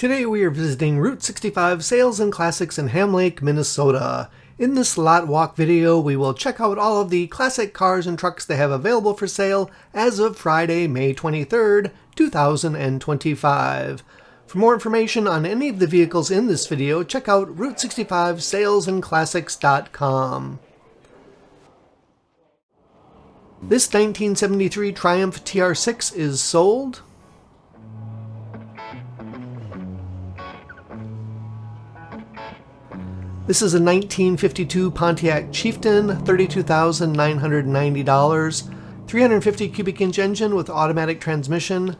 Today we are visiting Route 65 Sales and Classics in Ham Lake, Minnesota. In this lot walk video, we will check out all of the classic cars and trucks they have available for sale as of Friday, May 23rd, 2025. For more information on any of the vehicles in this video, check out Route65salesandclassics.com. This 1973 Triumph TR6 is sold. This is a 1952 Pontiac Chieftain, $32,990, 350 cubic inch engine with automatic transmission.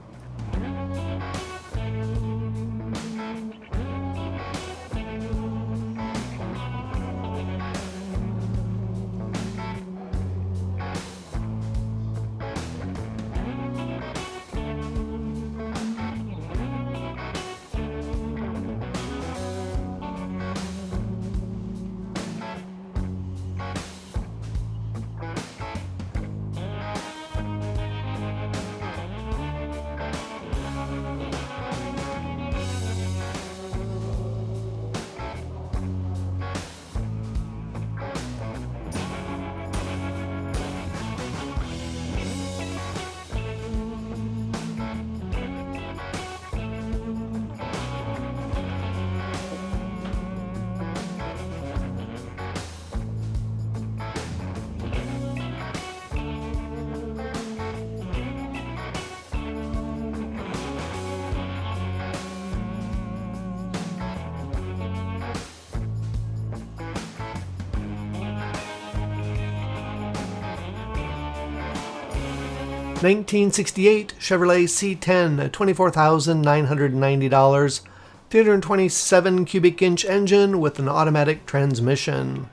(1968) Chevrolet C10, $24,990, 327 cubic inch engine with an automatic transmission.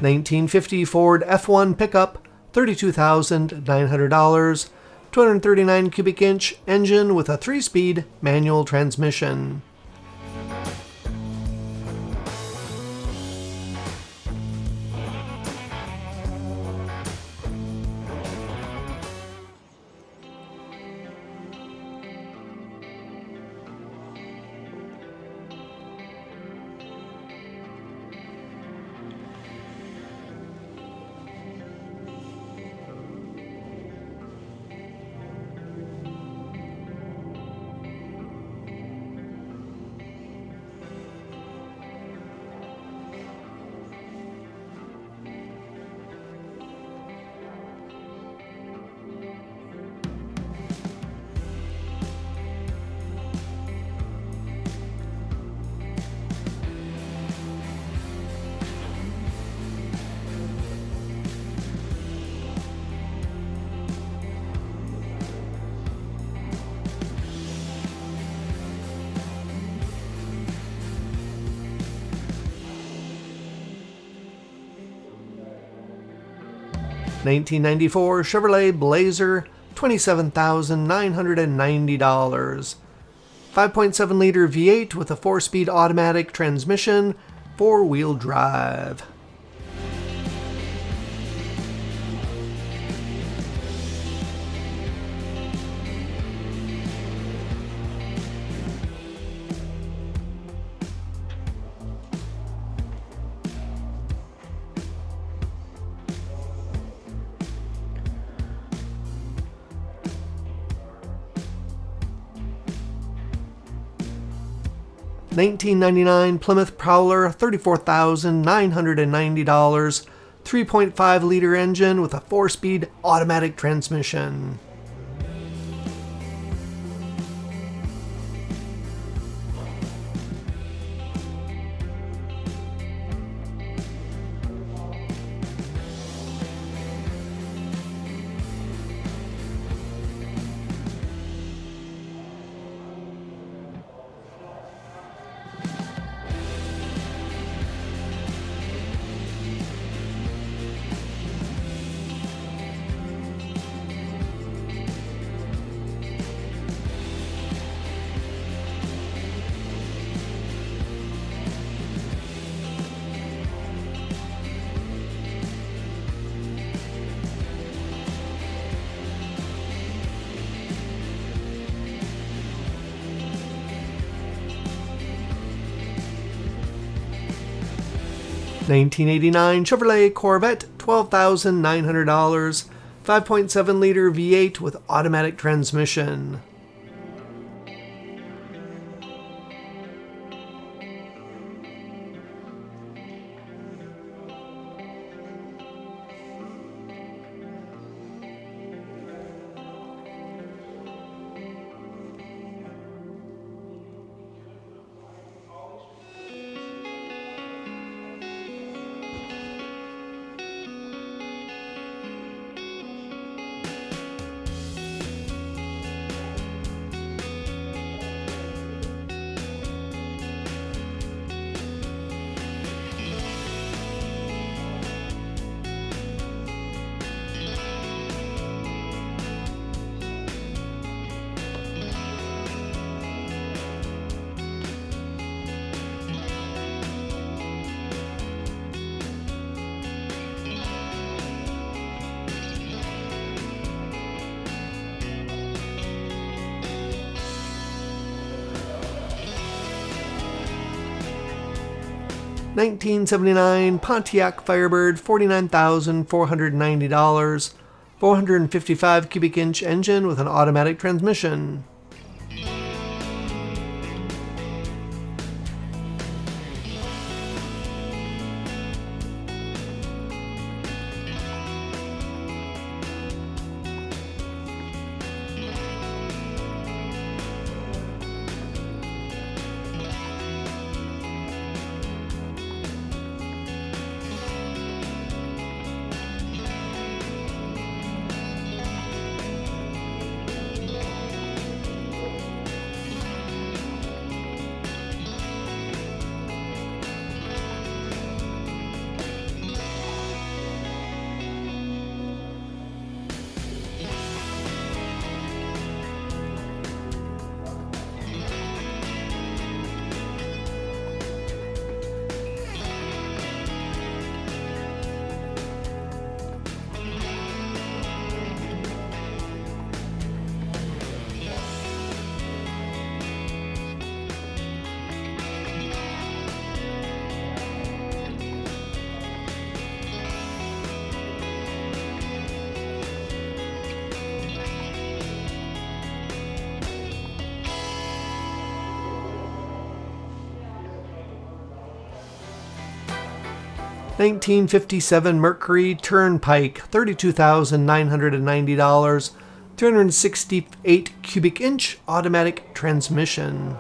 (1950) Ford F1 pickup, $32,900, 239 cubic inch engine with a 3-speed manual transmission. (1994) Chevrolet Blazer, $27,990, 5.7-liter V8 with a 4-speed automatic transmission, 4-wheel drive. $1999 Plymouth Prowler, $34,990, 3.5-liter engine with a 4-speed automatic transmission. $1989 Chevrolet Corvette, $12,900, 5.7-liter V8 with automatic transmission. $1979 Pontiac Firebird, $49,490, 455 cubic inch engine with an automatic transmission. $1957 Mercury Turnpike, $32,990, 368 cubic inch automatic transmission.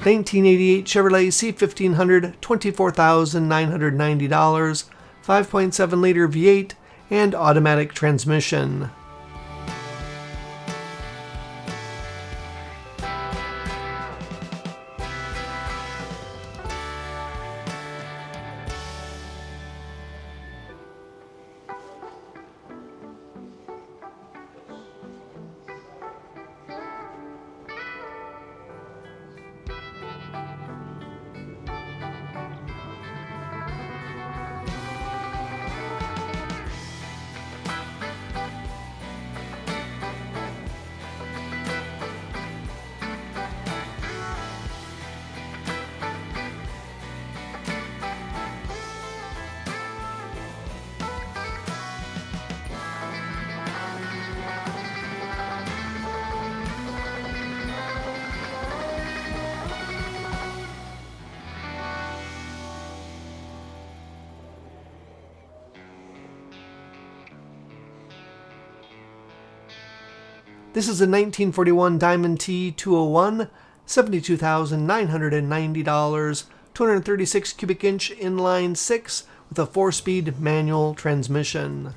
1988 Chevrolet C1500, $24,990, 5.7-liter V8, and automatic transmission. This is a 1941 Diamond T201, $72,990, 236 cubic inch inline 6 with a 4-speed manual transmission.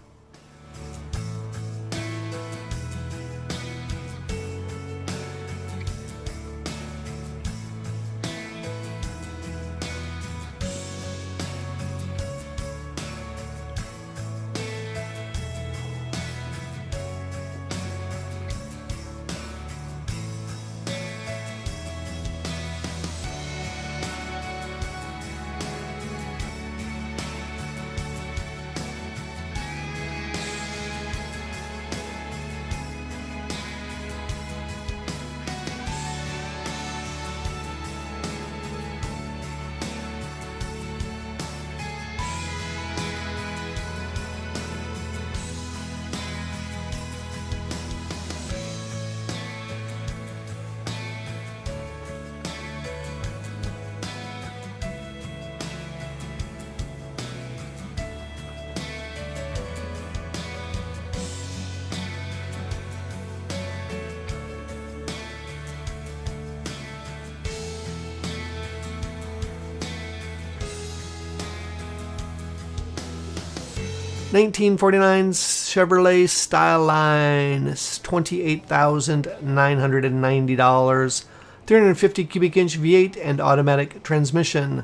(1949) Chevrolet Styline, $28,990, 350 cubic inch V8 and automatic transmission.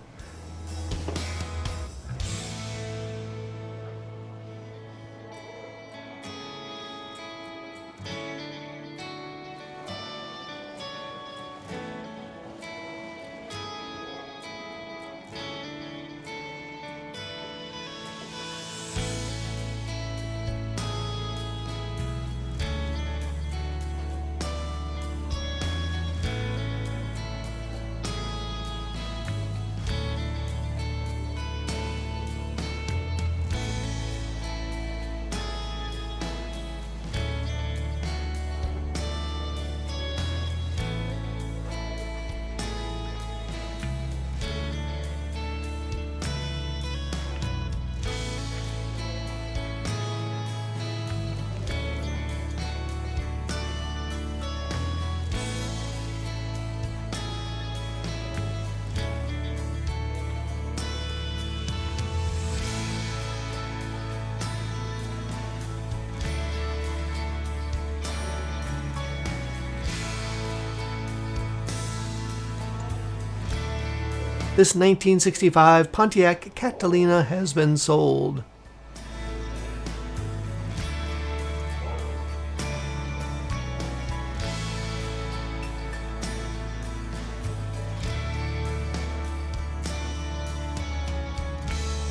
This 1965 Pontiac Catalina has been sold.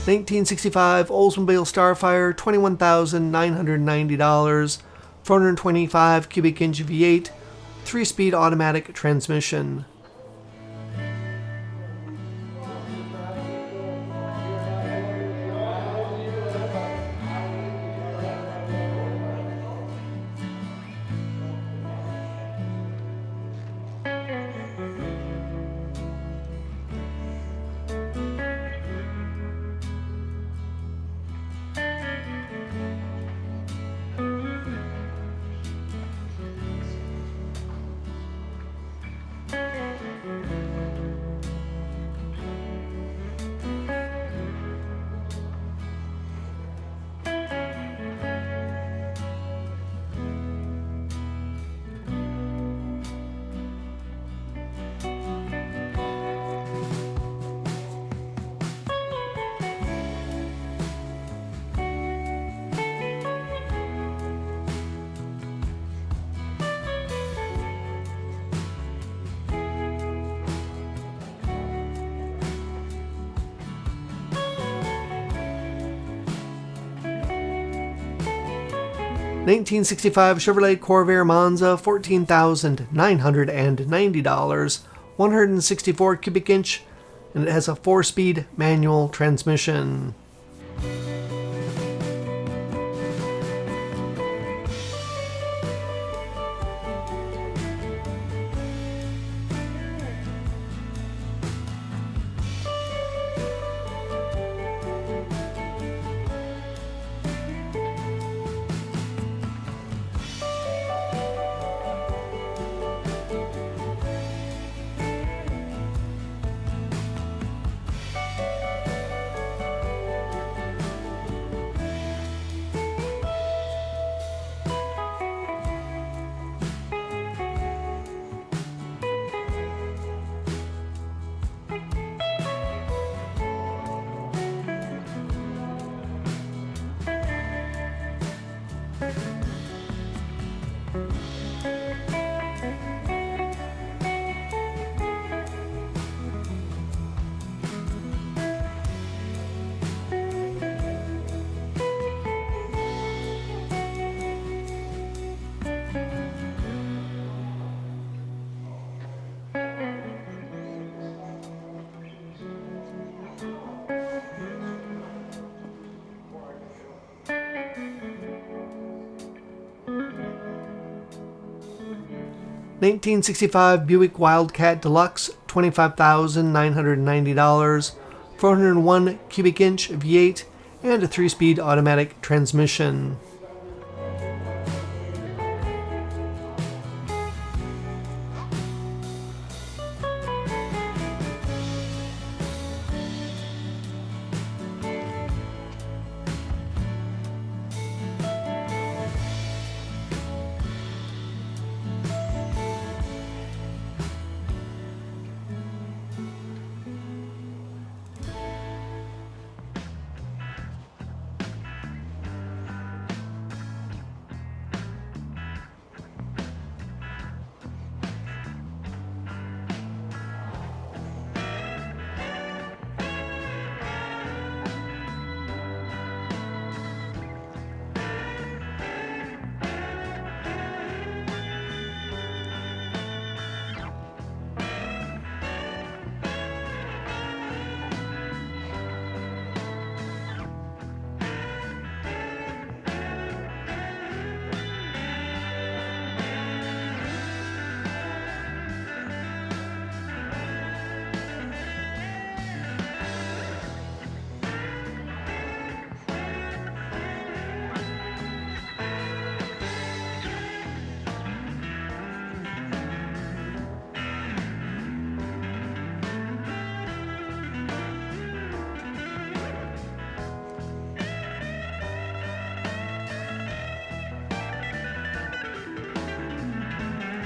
(1965) Oldsmobile Starfire, $21,990, 425 cubic inch V8, 3-speed automatic transmission. 1965 Chevrolet Corvair Monza, $14,990, 164 cubic inch, and it has a 4-speed manual transmission. $1965 Buick Wildcat Deluxe, $25,990, 401 cubic inch V8, and a 3-speed automatic transmission.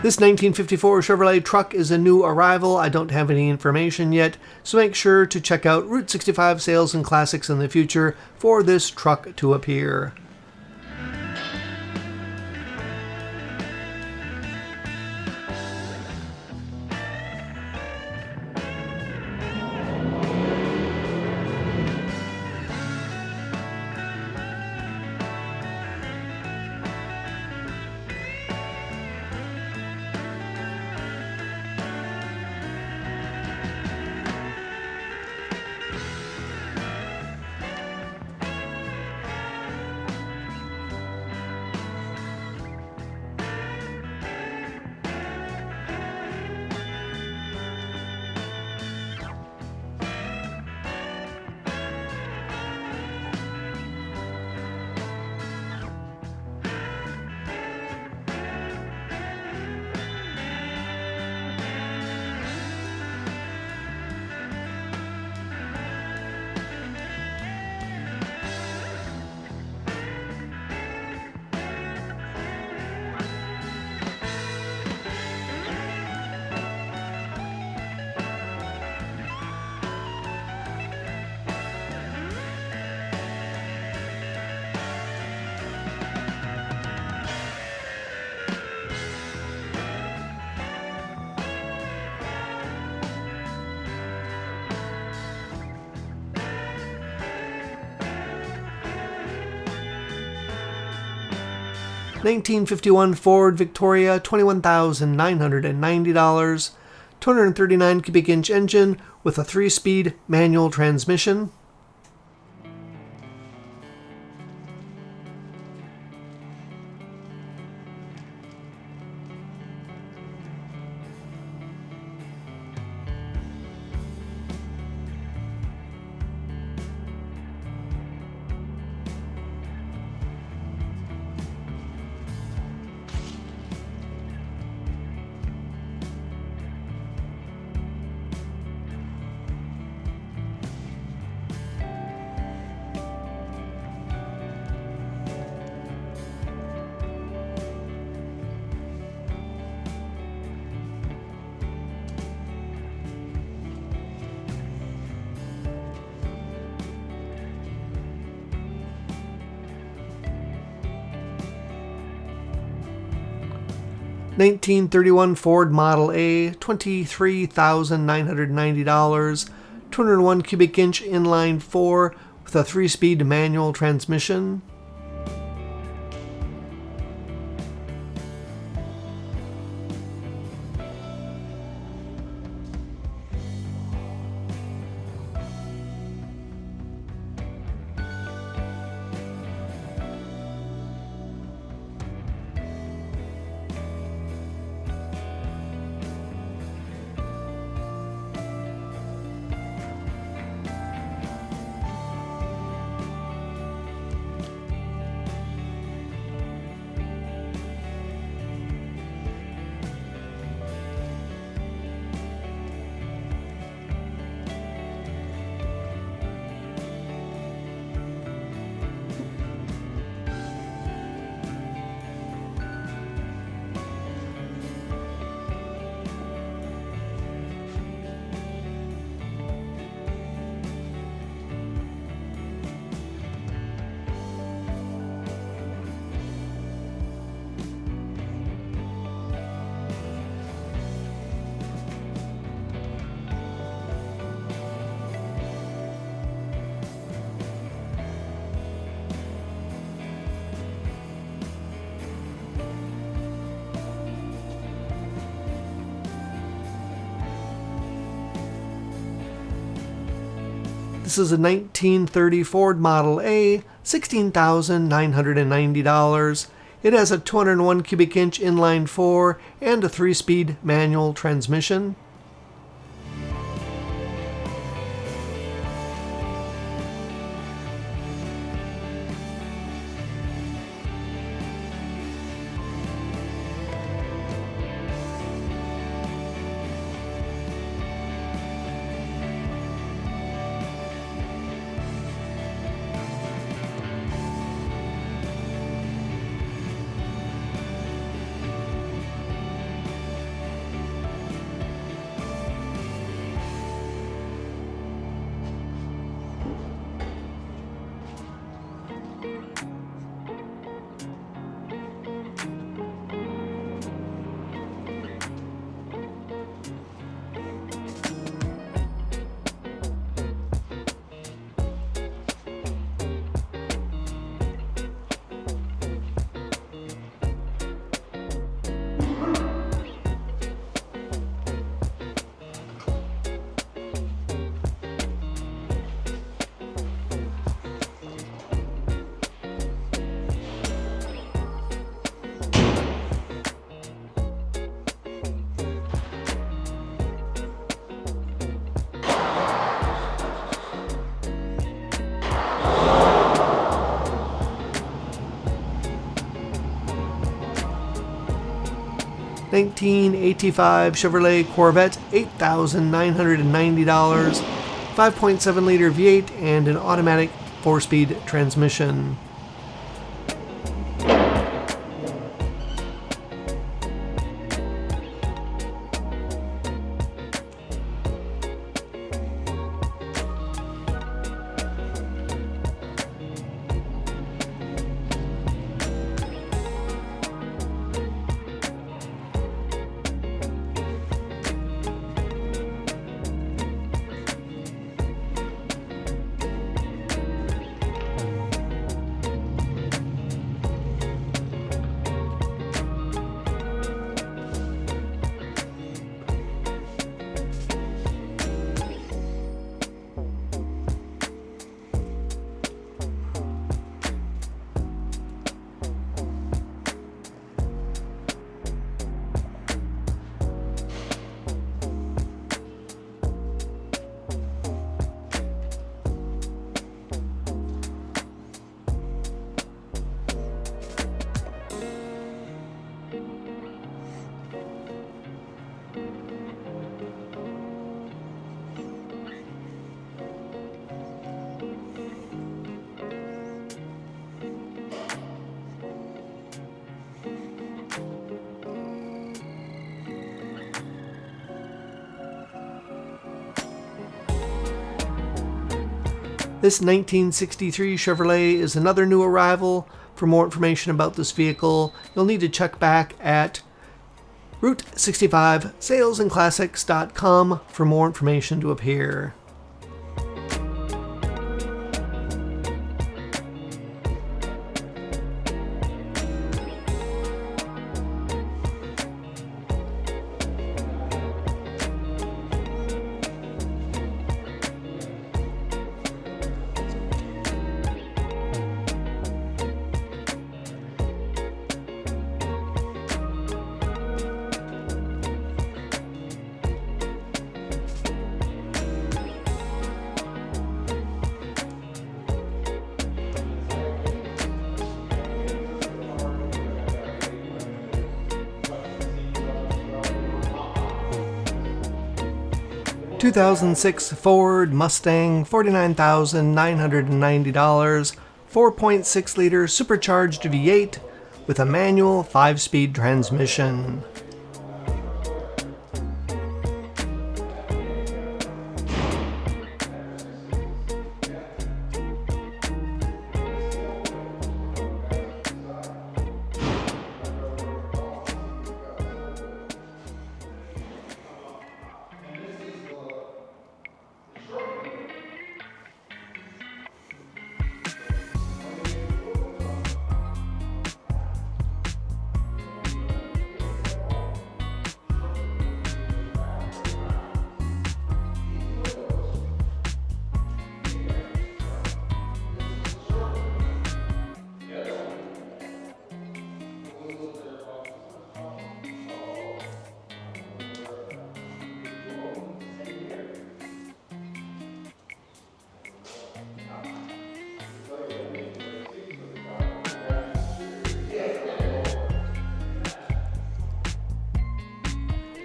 This 1954 Chevrolet truck is a new arrival. I don't have any information yet, so make sure to check out Route 65 Sales and Classics in the future for this truck to appear. 1951 Ford Victoria, $21,990. 239 cubic inch engine with a 3-speed manual transmission. $1931 Ford Model A, $23,990. 201 cubic inch inline 4 with a 3-speed manual transmission. This is a 1930 Ford Model A, $16,990. It has a 201 cubic inch inline 4 and a 3-speed manual transmission. $1985 Chevrolet Corvette, $8,990, 5.7 liter V8 and an automatic 4-speed transmission. This 1963 Chevrolet is another new arrival. For more information about this vehicle, you'll need to check back at Route 65 salesandclassics.com for more information to appear. 2006 Ford Mustang, $49,990, 4.6 liter supercharged V8 with a manual 5-speed transmission.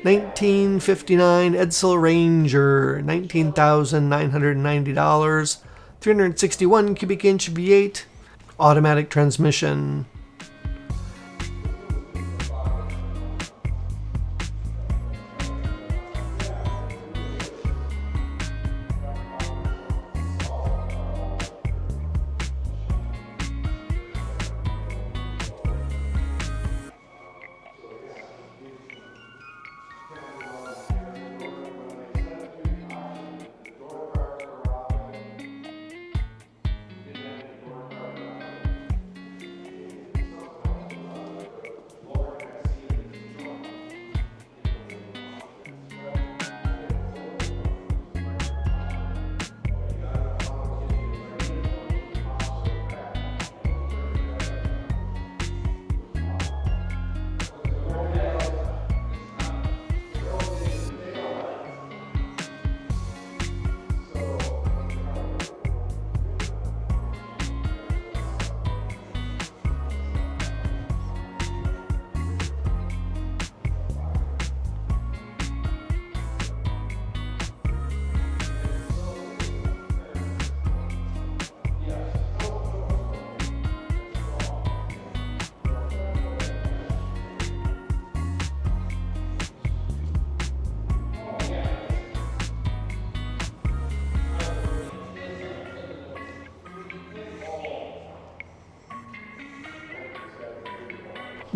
$1959 Edsel Ranger, $19,990, 361 cubic inch V8, automatic transmission.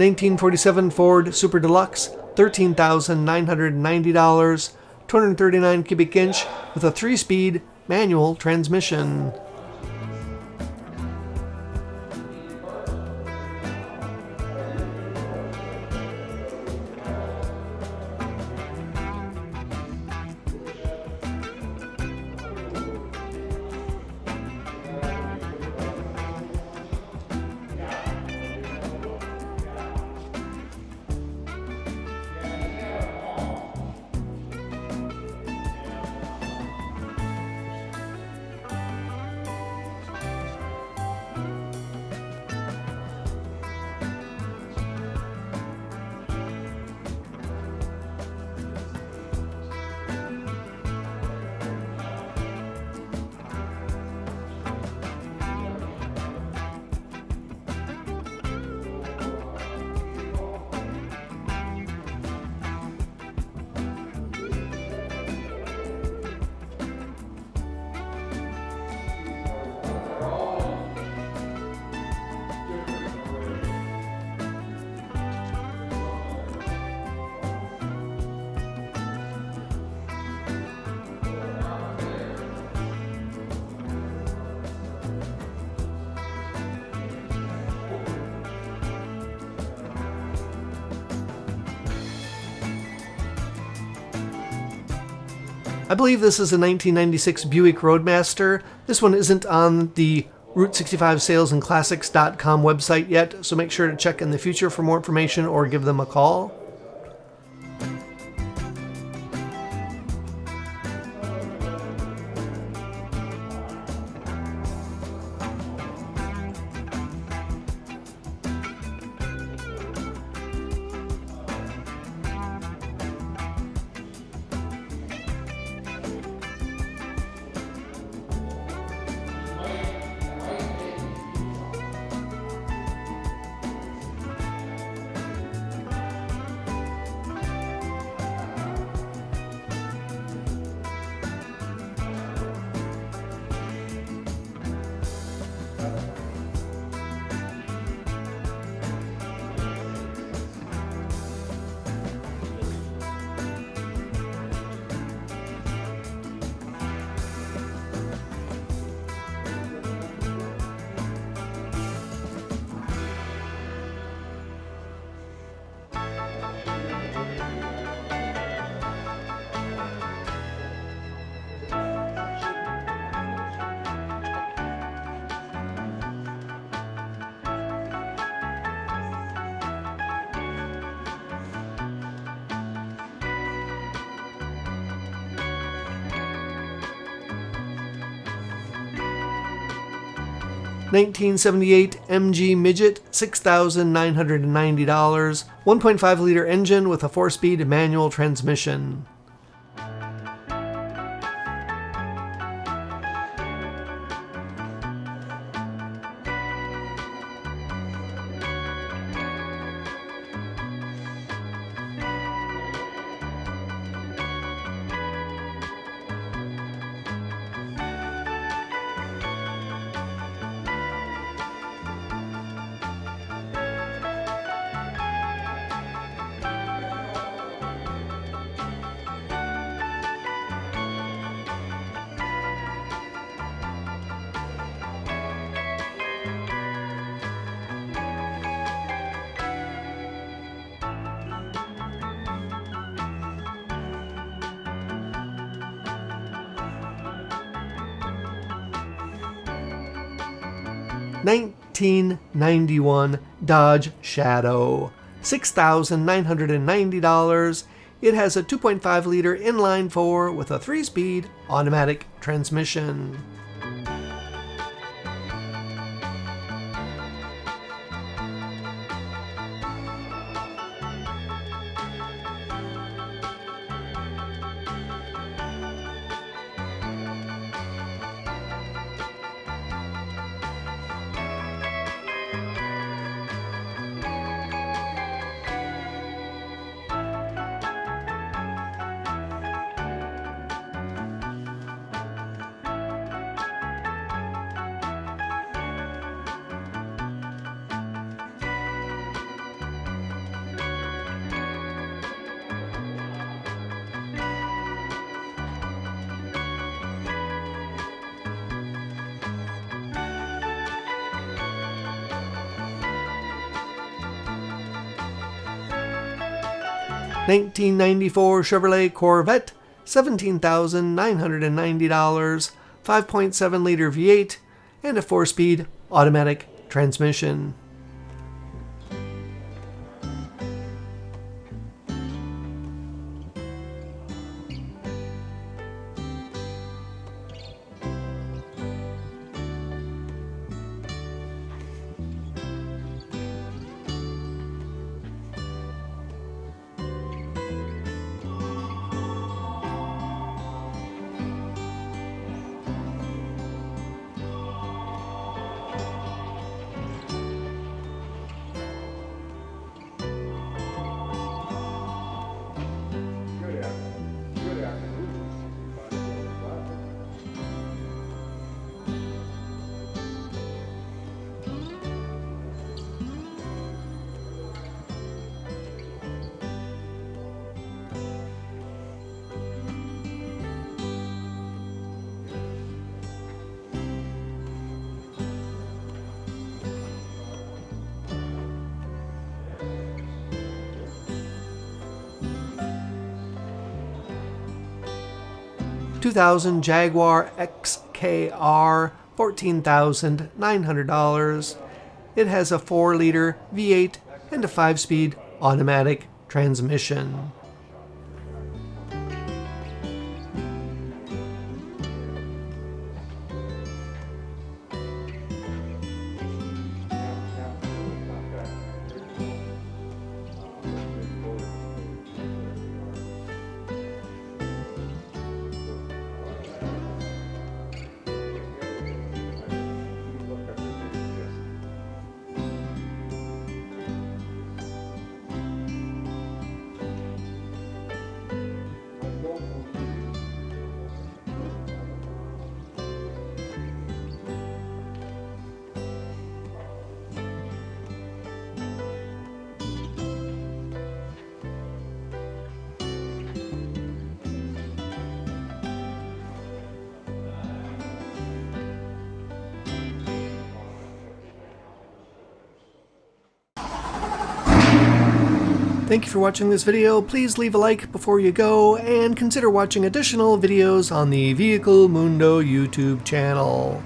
$1947 Ford Super Deluxe, $13,990, 239 cubic inch with a 3-speed manual transmission. I believe this is a 1996 Buick Roadmaster. This one isn't on the Route 65 salesandclassics.com website yet, so make sure to check in the future for more information or give them a call. $1978 MG Midget, $6,990, 1.5-liter engine with a 4-speed manual transmission. $1991 Dodge Shadow, $6,990. It has a 2.5-liter inline-4 with a 3-speed automatic transmission. $1994 Chevrolet Corvette, $17,990, 5.7-liter V8, and a 4-speed automatic transmission. 2000 Jaguar XKR, $14,900. It has a 4-liter V8 and a 5-speed automatic transmission. Thank you for watching this video. Please leave a like before you go, and consider watching additional videos on the Vehicle Mundo YouTube channel.